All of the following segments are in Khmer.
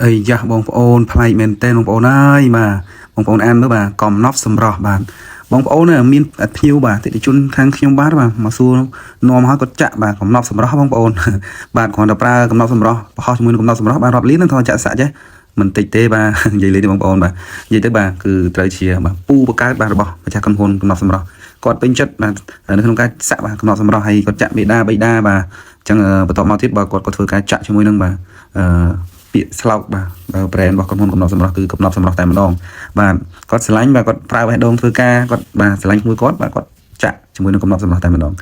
អីយ៉ាស់បងប្អូនផ្លៃមែនតើបងប្អូនអើយបាទបងប្អូនអានមើលបាទកំណប់សម្រស់បាទបងប្អូនមានភ្ញៀវបាទតិថិជនខាងខ្ញុំបាទមកសួរនាំឲ្យគាត់ចាក់បាទកំណប់សម្រស់បងប្អូនបាទគ្រាន់តែប្រើកំណប់សម្រស់បោះជាមួយនឹងកំណប់សម្រស់បាទរាប់លាននឹងថតចាក់សាក់ចេះមិនតិចទេបាទនិយាយលេងទេបងប្អូនបាទនិយាយទៅបាទគឺត្រូវជាបាទពូបកើតបាទរបស់ម្ចាស់ក្រុមហ៊ុនកំណប់សម្រស់គាត់ពេញចិត្តបាទនៅក្នុងការសាក់បាទកំណប់សម្រស់ហើយគាត់ចាក់បេដាបេដាបាទអញ្ចឹងបន្ទាប់មកទៀតបាទគាត់ធ្វើការចាក់ជាមួយនឹងបាទពាក្យស្លោកបាទbrand របស់ក្រុមហ៊ុនកំណត់សម្រស់គឺកំណត់សម្រស់តែម្ដងបាទគាត់ឆ្លាញ់បាទគាត់ប្រើបេះដូងធ្វើការគាត់បាទឆ្លាញ់មួយគាត់បាទគាត់ចាក់ជាមួយនឹងកំណត់សម្រស់តែម្ដង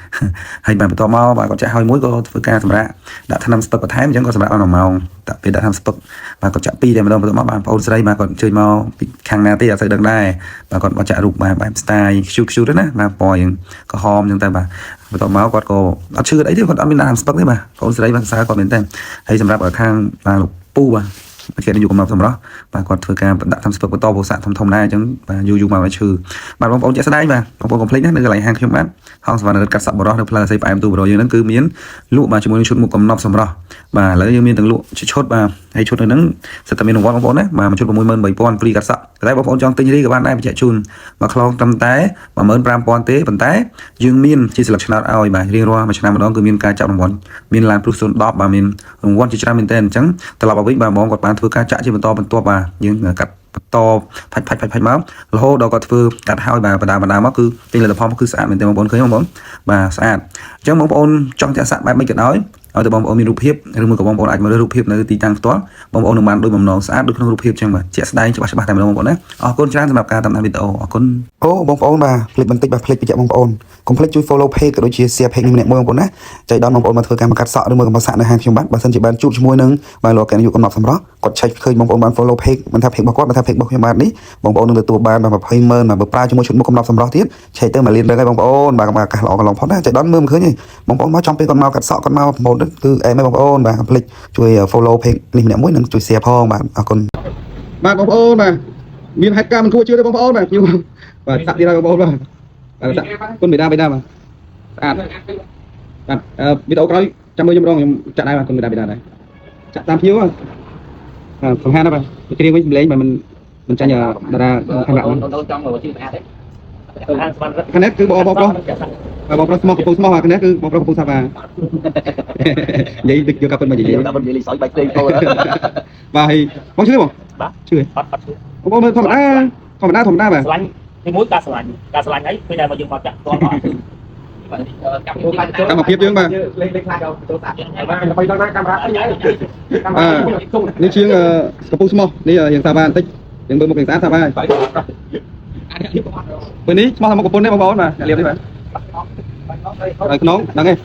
ហើយបាទបន្ទាប់មកបាទគាត់ចាក់ហើយមួយក៏ធ្វើការសម្រាប់ដាក់ថ្នាំស្ពឹកបន្ថែមអញ្ចឹងក៏សម្រាប់អស់1ម៉ោងដាក់ពេលដាក់ថ្នាំស្ពឹកបាទគាត់ចាក់2តែម្ដងបន្ទាប់មកបាទបងប្អូនស្រីបាទគាត់អញ្ជើញមកពីខាងណាទេអត់សូវដឹងដែរបាទគាត់មកចាក់រូបបាទបែប style ខ្ជូតណាបាទពណ៌យ៉ាងក្រហមអញ្ចឹងទៅបាទបន្ទាប់មកគាត់ក៏អត់ឈឺអីទេគាត់អត់មានដាក់ថ្នាំស្ពឹកទេបាទបងប្អូនស្រីបាទសើគាត់មែនតើហើយសម្រាប់ខាងបាទលោកពូបាទគេយកកំណត់សម្រស់បាទគាត់ធ្វើការដាក់ថ្នាំស្ពឹកបន្តពោសាក់ធំដែរអញ្ចឹងបាទយូរមកឈឺបាទបងប្អូនជាក់ស្ដែងបាទបងប្អូនកុំភ្លេចណានៅកន្លែងហាងខ្ញុំបាទហងសវណ្ណរិទ្ធកាត់សក់បរោះនៅផ្លូវអាស័យផ្អែមទូបរោះយើងហ្នឹងគឺមានលក់បាទជាមួយនឹងឈុតមុខកំណត់សម្រស់បាទឥឡូវយើងមានទាំងលក់ឈុតបាទហើយឈុតហ្នឹងសិតតែមានរង្វាន់បងប្អូនណាបាទមួយឈុត63000ព្រីកាត់សក់តែបងប្អូនចង់ទិញរីក៏បានដែរបញ្ជាក់ជូនមកខ្លងត្រឹមតែ15000ទេប៉ុន្តែយើងមានជាស្លឹកឆ្នោតឲ្យបាទរៀងរាល់មួយឆ្នាំម្ដងគឺមានការចាប់រង្វាន់មានឡានព្រុស010បាទមានរង្វាន់ជាច្រើនមែនតើអញ្ចឹងត្រឡប់មកវិញបាទបងគាត់បានធ្វើការចាក់ជាបន្តបន្ទាប់បាទយើងកាត់បន្តផាច់មករហូតដល់គាត់ធ្វើកាត់ហើយបាទបណ្ដាមកគឺពេញលទ្ធផលគឺស្អាតមែនទេបងប្អូនឃើញបងប្អូនបាទស្អាតអញ្ចឹងបងប្អូនចង់ចាក់សាក់បែបមិនក៏ដោយឲ្យតែបងប្អូនមានរូបភាពឬមួយក៏បងប្អូនអាចមើលរូបភាពនៅទីតាំងផ្ទាល់បងប្អូននឹងបានដូចបំណងស្អាតដូចក្នុងរូបភាពអញ្ចឹងបាទជាក់ស្ដែងច្បាស់តែម្ដងបងប្អូនណាអរគុណច្រើនសម្រាប់ការតាមដានវីដេអូអរគុណអូបងប្អូនបាទភ្លេចបន្តិចបាទភ្លេចបញ្ជាក់បងប្អូនកុំភ្លេចជួយ follow page ក៏ដូចជា share page នេះម្នាក់មួយបងប្អូនណាចៃដន្យបងប្អូនមកធ្វើការមកកាត់សក់ឬមួយក៏មកសាក់នៅហាងខ្ញុំបាទបើសិនជាបានជួបជាមួយនឹងបាទលោកកែនាយកកំណត់សម្រស់គាត់ឆែកឃើញបងប្អូនបាន follow page មិនថា page របស់គាត់មិនថា page របស់ខ្ញុំបាទនេះបងប្អូននឹងទទួលបានបាទ200,000បាទបើប្រើជាមួយឈុតមុខកំណត់សម្រស់ទៀតឆែកទៅ1លានរឹងហើយបងប្អូនបាទអាកាសល្អកន្លងផុតណាចៃដន្យមើលមិនឃើញទេបងប្អូនមកចំពេលគាត់មកកាត់សក់គាត់មកប្រម៉ូទគឺអែមហើយបងប្អូនបាទកុំភ្លេចជួយ follow page នេះម្នាក់មួយនិងជួយ share ផងបាទអរគុណបាទបងប្អូនបាទមានហេតុការណ៍មិនគួរជឿទេបងប្អូនបាទខ្ញុំបាទសាក់ទៀតហើយបងប្អូនបាទសាក់គុណបេដាបាទស្អាតបាទវីដេអូក្រោយចាំមើលខ្ញុំម្ដងខ្ញុំចាក់ដែរបាទគុណបេដាដែរចាក់តាមភៀវបាទសំខាន់ណាស់បាទគ្រាវិញសម្លេងបាទមិនចាញ់តារាខាងណាអូនចង់មកជឿស្អាតទេខាងនេះគឺបងប្រុសស្មោះកំពង់ស្មោះខាងនេះគឺបងប្រុសកំពង់សាបានិយាយទឹកយកកាប់ពិនមកនិយាយកាប់ពិននិយាយលីសយបាច់ទេចូលបាទហើយបងជឿបងបាទជឿអត់ជឿបងមើលធម្មតាបាទស្លាញ់ទីមួយការស្លាញ់អីពេលដែលមកយើងមកចាក់តន់កម្មភាពយើងបាទលេខខ្លាចចូលចូលសាក់បាទដើម្បីដល់ណាកាមេរ៉ាអីនេះជាងកំពង់ស្មោះនេះយើងសាបាបន្តិចយើងមើលមុខយើងស្អាតសាបាហើយពេលនេះស្មោះថាមកកំពង់ទេបងប្អូនបាទលាបនេះបាទហើយខ្នងហ្នឹងឯង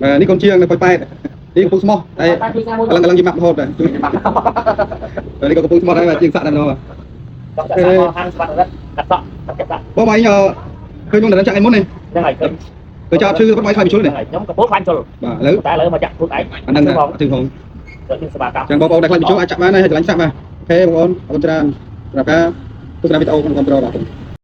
បាទនេះកូនជាងនៅប៉ែតនេះកំពង់ស្មោះតែកำลังជាម៉ាប់រហូតដែរនេះក៏កំពង់ស្មោះដែរបាទជាងសាក់តែម្ដងបាទហាងស្វាត់រត់កាត់សក់កាត់សក់បងបងឃើញមកដល់ចាក់ឯមុននេះហ្នឹងហើយឃើញចាប់ឈឺគាត់បាយខ្លាញ់ជុលនេះខ្ញុំកំពុងខ្លាញ់ជុលបាទឥឡូវតែឥឡូវមកចាក់ខ្លួនឯងអាហ្នឹងបងជើងហងយើងសបាកម្មចឹងបងប្អូនដែលខ្លាញ់ជុលអាចចាក់បានហើយឆ្លាញ់សាក់បាទអូខេបងប្អូនអរគុណច្រើនសម្រាប់ការទស្សនាវីដេអូក្នុងកំប្រូបាទ